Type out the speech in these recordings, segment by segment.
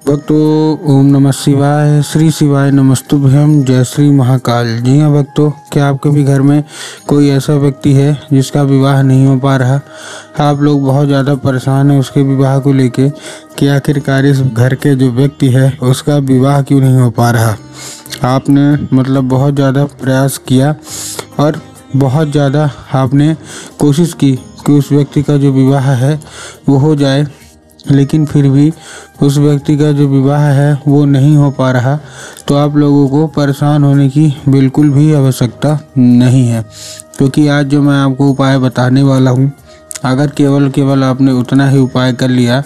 भक्तों, ओम नमः शिवाय, श्री शिवाय नमस्तुभ्यम, जय श्री महाकाल। जी हाँ भक्तों, क्या आपके भी घर में कोई ऐसा व्यक्ति है जिसका विवाह नहीं हो पा रहा? आप लोग बहुत ज़्यादा परेशान हैं उसके विवाह को लेके कि आखिरकार इस घर के जो व्यक्ति है उसका विवाह क्यों नहीं हो पा रहा। आपने बहुत ज़्यादा प्रयास किया और बहुत ज़्यादा आपने कोशिश की कि उस व्यक्ति का जो विवाह है वो हो जाए, लेकिन फिर भी उस व्यक्ति का जो विवाह है वो नहीं हो पा रहा। तो आप लोगों को परेशान होने की बिल्कुल भी आवश्यकता नहीं है, क्योंकि आज जो मैं आपको उपाय बताने वाला हूँ, अगर केवल आपने उतना ही उपाय कर लिया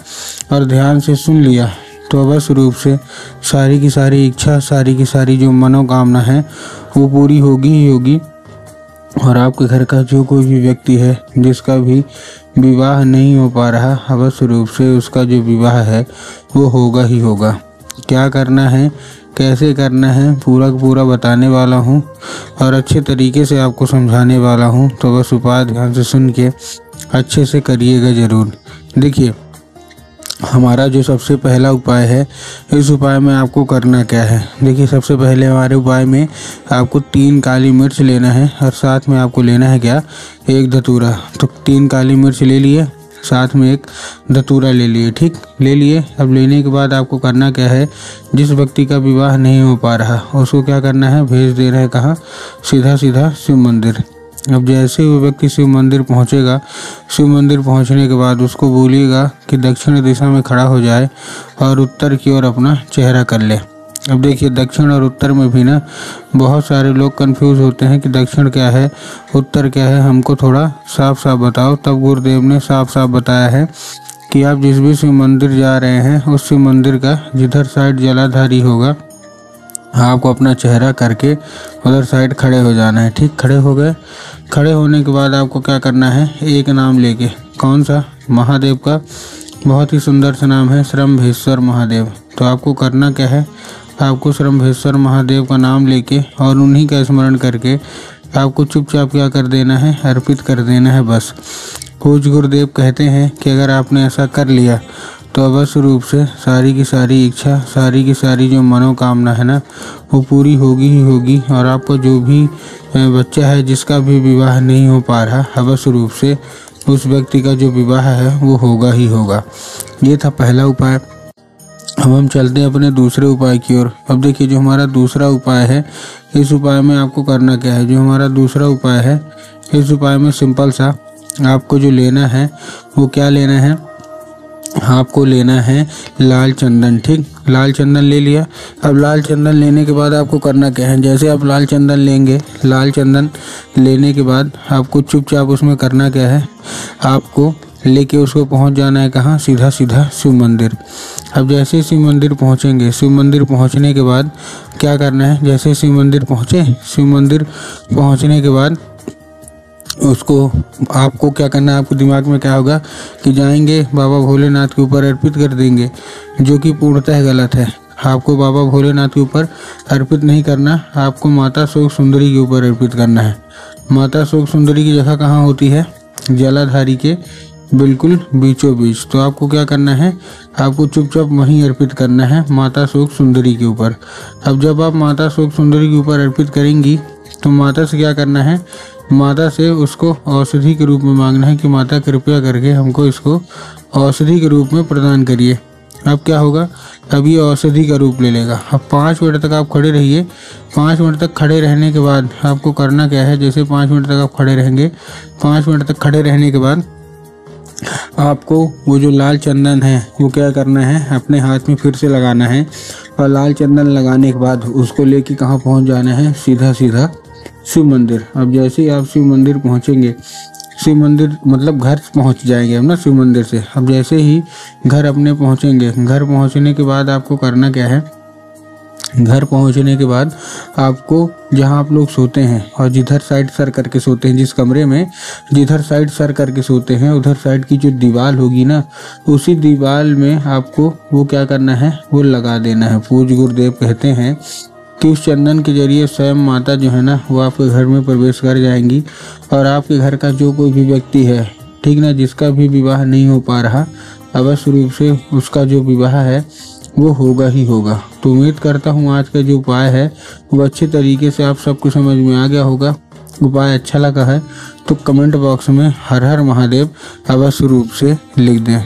और ध्यान से सुन लिया तो अवश्य रूप से सारी की सारी इच्छा, सारी की सारी जो मनोकामना है वो पूरी होगी ही होगी। और आपके घर का जो कोई भी व्यक्ति है जिसका भी विवाह नहीं हो पा रहा, अवश्य रूप से उसका जो विवाह है वो होगा ही होगा। क्या करना है, कैसे करना है, पूरा बताने वाला हूँ और अच्छे तरीके से आपको समझाने वाला हूँ। तो बस उपाय ध्यान से सुन के अच्छे से करिएगा ज़रूर। देखिए, हमारा जो सबसे पहला उपाय है, इस उपाय में आपको करना क्या है। देखिए, सबसे पहले हमारे उपाय में आपको 3 काली मिर्च लेना है और साथ में आपको लेना है क्या, 1 धतूरा। तो 3 काली मिर्च ले लिए, साथ में 1 धतूरा ले लिए। ठीक, ले लिए। अब लेने के बाद आपको करना क्या है, जिस व्यक्ति का विवाह नहीं हो पा रहा उसको क्या करना है, भेज देना है कहाँ, सीधा शिव मंदिर। अब जैसे वो व्यक्ति शिव मंदिर पहुंचेगा, शिव मंदिर पहुंचने के बाद उसको बोलिएगा कि दक्षिण दिशा में खड़ा हो जाए और उत्तर की ओर अपना चेहरा कर ले। अब देखिए, दक्षिण और उत्तर में भी ना बहुत सारे लोग कंफ्यूज होते हैं कि दक्षिण क्या है, उत्तर क्या है, हमको थोड़ा साफ साफ बताओ। तब गुरुदेव ने साफ साफ बताया है कि आप जिस भी शिव मंदिर जा रहे हैं उस शिव मंदिर का जिधर साइड जलाधारी होगा आपको अपना चेहरा करके उधर साइड खड़े हो जाना है। ठीक, खड़े हो गए। खड़े होने के बाद आपको क्या करना है, एक नाम लेके, कौन सा, महादेव का बहुत ही सुंदर सा नाम है, श्रम्भेश्वर महादेव। तो आपको करना क्या है, आपको श्रम्भेश्वर महादेव का नाम लेके और उन्हीं का स्मरण करके आपको चुपचाप क्या कर देना है, अर्पित कर देना है बस। पूज्य गुरुदेव कहते हैं कि अगर आपने ऐसा कर लिया तो अवश्य रूप से सारी की सारी इच्छा, सारी की सारी जो मनोकामना है ना वो पूरी होगी ही होगी। और आपका जो भी बच्चा है जिसका भी विवाह नहीं हो पा रहा, अवश्य रूप से उस व्यक्ति का जो विवाह है वो होगा ही होगा। ये था पहला उपाय। अब हम चलते हैं अपने दूसरे उपाय की ओर। अब देखिए, जो हमारा दूसरा उपाय है, इस उपाय में आपको करना क्या है। जो हमारा दूसरा उपाय है, इस उपाय में सिंपल सा आपको जो लेना है वो क्या लेना है, आपको लेना है लाल चंदन। ठीक, लाल चंदन ले लिया। अब लाल चंदन लेने के बाद आपको करना क्या है, जैसे आप लाल चंदन लेंगे, लाल चंदन लेने के बाद आपको चुपचाप उसमें करना क्या है, आपको लेके उसको पहुंच जाना है कहाँ, सीधा शिव मंदिर। अब जैसे शिव मंदिर पहुंचेंगे, शिव मंदिर पहुंचने के बाद क्या करना है, जैसे शिव मंदिर पहुंचे, शिव मंदिर पहुंचने के बाद उसको आपको क्या करना है, आपको दिमाग में क्या होगा कि जाएंगे बाबा भोलेनाथ के ऊपर अर्पित कर देंगे, जो कि पूर्णतः गलत है। आपको बाबा भोलेनाथ के ऊपर अर्पित नहीं करना, आपको माता शोक सुंदरी के ऊपर अर्पित करना है। माता शोक सुंदरी की जगह कहाँ होती है, जलाधारी के बिल्कुल बीचों बीच। तो आपको क्या करना है, आपको चुपचाप वहीं अर्पित करना है माता शोक सुंदरी के ऊपर। अब जब आप माता शोक सुंदरी के ऊपर अर्पित करेंगी तो माता से क्या करना है, माता से उसको औषधि के रूप में मांगना है कि माता कृपया करके हमको इसको औषधि के रूप में प्रदान करिए। अब क्या होगा, अब ये औषधि का रूप ले लेगा। अब 5 मिनट तक आप खड़े रहिए। 5 मिनट तक खड़े रहने के बाद आपको करना क्या है, जैसे 5 मिनट तक आप खड़े रहेंगे, 5 मिनट तक खड़े रहने के बाद आपको वो जो लाल चंदन है वो क्या करना है, अपने हाथ में फिर से लगाना है। और लाल चंदन लगाने के बाद उसको लेके कहाँ पहुँच जाना है, सीधा शिव मंदिर। अब जैसे ही आप शिव मंदिर पहुंचेंगे, शिव मंदिर घर पहुंच जाएंगे हम ना शिव मंदिर से। अब जैसे ही घर अपने पहुंचेंगे, घर पहुंचने के बाद आपको करना क्या है, घर पहुंचने के बाद आपको जहां आप लोग सोते हैं और जिधर साइड सर करके सोते हैं, जिस कमरे में जिधर साइड सर करके सोते हैं, उधर साइड की जो दीवार होगी ना, उसी दीवार में आपको वो क्या करना है, वो लगा देना है। पूज्य गुरुदेव कहते हैं कि उस चंदन के जरिए स्वयं माता जो है ना वो आपके घर में प्रवेश कर जाएंगी और आपके घर का जो कोई भी व्यक्ति है, ठीक ना, जिसका भी विवाह नहीं हो पा रहा, अवश्य रूप से उसका जो विवाह है वो होगा ही होगा। तो उम्मीद करता हूँ आज का जो उपाय है वो अच्छे तरीके से आप सबको समझ में आ गया होगा। उपाय अच्छा लगा है तो कमेंट बॉक्स में हर हर महादेव अवश्य रूप से लिख दें।